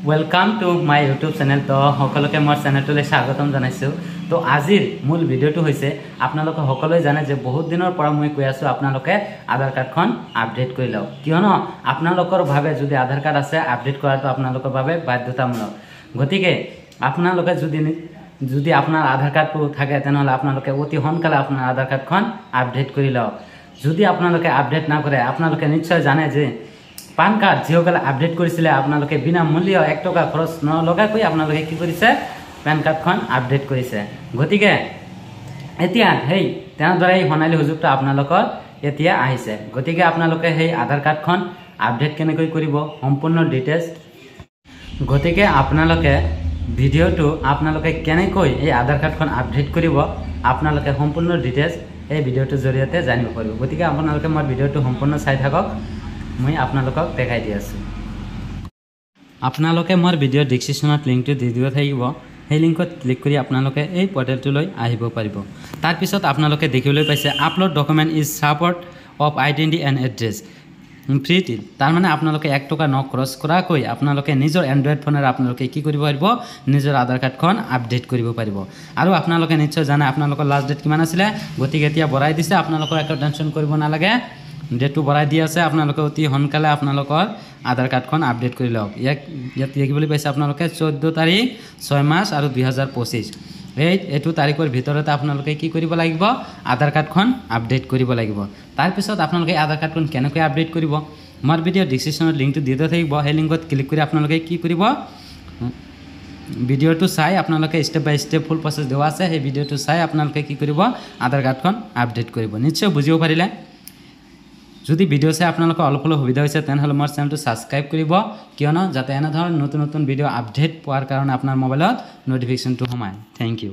Welcome to my YouTube channel. तो सकलोके मोर चैनलटोले स्वागतम जानाइছো। तो आजिर मूल भिडिओটো হৈছে আপোনালোকে সকলোৱে জানে যে বহুত দিনৰ পৰা মই কৈ আছো আপোনালোকে আধাৰ কাৰ্ডখন আপডেট কৰি লওক, কিয়নো আপোনালোকৰ ভাবে যদি আধাৰ কাৰ্ড আছে আপডেট কৰাটো আপোনালোকৰ ভাবে বাধ্যতামূলক। গতিকে আপোনালোকে যদি আপোনাৰ আধাৰ কাৰ্ডটো থাকে তেনেহলে আপোনালোকে অতি সোনকালে আপোনাৰ আধাৰ কাৰ্ডখন আপডেট কৰি লওক। যদি আপোনালোকে আপডেট না কৰে আপোনালোকে নিশ্চয় জানে যে পান কাৰ্ড যিসকলে আপডেট কৰিছিলে আপোনালোকে বিনা মূল্য 1 টকা খৰচ নলগাকৈ আপোনালোকে কি কৰিছে পেন কাৰ্ডখন আপডেট কৰিছে। গতিকে এতিয়া হেই তেনেদৰে এই সোণালী সুযোগটো আপোনালোকৰ এতিয়া আহিছে। গতিকে আপোনালোকে সেই আধাৰ কাৰ্ডখন আপডেট কেনেকৈ কৰিব সম্পূৰ্ণ ডিটেইলছ, গতিকে আপোনালোকে ভিডিঅ'টো আপোনালোকে কেনেকৈ এই আধাৰ কাৰ্ডখন আপডেট কৰিব আপোনালোকে সম্পূৰ্ণ ডিটেইলছ এই ভিডিঅ'টোৰ জৰিয়তে জানিব পাৰিব। গতিকে আপোনালোকে মোৰ ভিডিঅ'টো সম্পূৰ্ণ চাই থাকক, মই আপোনালোকক দেখাই দি আছো। আপোনালোকে মোৰ ভিডিঅ' ডেসক্ৰিপশ্যনত লিংকটো দি দিব থাকিব, সেই লিংকত ক্লিক কৰি আপোনালোকে এই পৰ্টেলটোলৈ আহিব পাৰিব। তাৰ পিছত আপোনালোকে দেখিবলৈ পাইছে upload document is support of identity and address free টিল। তাৰ মানে আপোনালোকে 1 টকা খৰচ কৰাকৈ আপোনালোকে নিজৰ এন্ড্ৰইড ফোনেৰে আপোনালোকে কি কৰিব পাৰিব নিজৰ আধাৰ কাৰ্ডখন আপডেট কৰিব পাৰিব। আৰু আপোনালোকে নিশ্চয় জানে আপোনালোকৰ লাষ্ট ডেট কিমান আছিল, গতিকে এতিয়া বঢ়াই দিছে, আপোনালোকৰ একো টেনশ্যন কৰিব নালাগে, ডেটটো বঢ়াই দি আছে। আপোনালোকে অতি সোনকালে আপোনালোকৰ আধাৰ কাৰ্ডখন আপডেট কৰি লওক। ইয়াত দেখিবলৈ পাইছে আপোনালোকে 14 তাৰিখ 6 মাৰ্চ আৰু 2025 এইটো তাৰিখৰ ভিতৰতে আপোনালোকে কি কৰিব লাগিব আধাৰ কাৰ্ডখন আপডেট কৰিব লাগিব। তাৰপিছত আপোনালোকে আধাৰ কাৰ্ডখন কেনেকৈ আপডেট কৰিব মোৰ ভিডিঅ' ডেসক্ৰিপশ্যনত লিংকটো দি দিয়া থাকিব, সেই লিংকত ক্লিক কৰি আপোনালোকে কি কৰিব ভিডিঅ'টো চাই আপোনালোকে ষ্টেপ বাই ষ্টেপ ফুল প্ৰচেছ দেওয়া আছে, সেই ভিডিঅ'টো চাই আপোনালোকে কি কৰিব আধাৰ কাৰ্ডখন আপডেট কৰিব। নিশ্চয় বুজিব পাৰিলে। যদি ভিডিঅ' চাই আপোনালোকৰ অলপ অলপ সুবিধা হৈছে তেনেহ'লে মোৰ চেনেলটো ছাবস্ক্ৰাইব কৰিব, কিয়নো যাতে এনেধৰণৰ নতুন নতুন ভিডিঅ' আপডেট পোৱাৰ কাৰণে আপোনাৰ মোবাইলত ন'টিফিকেশ্যনটো সোমায়। Thank U.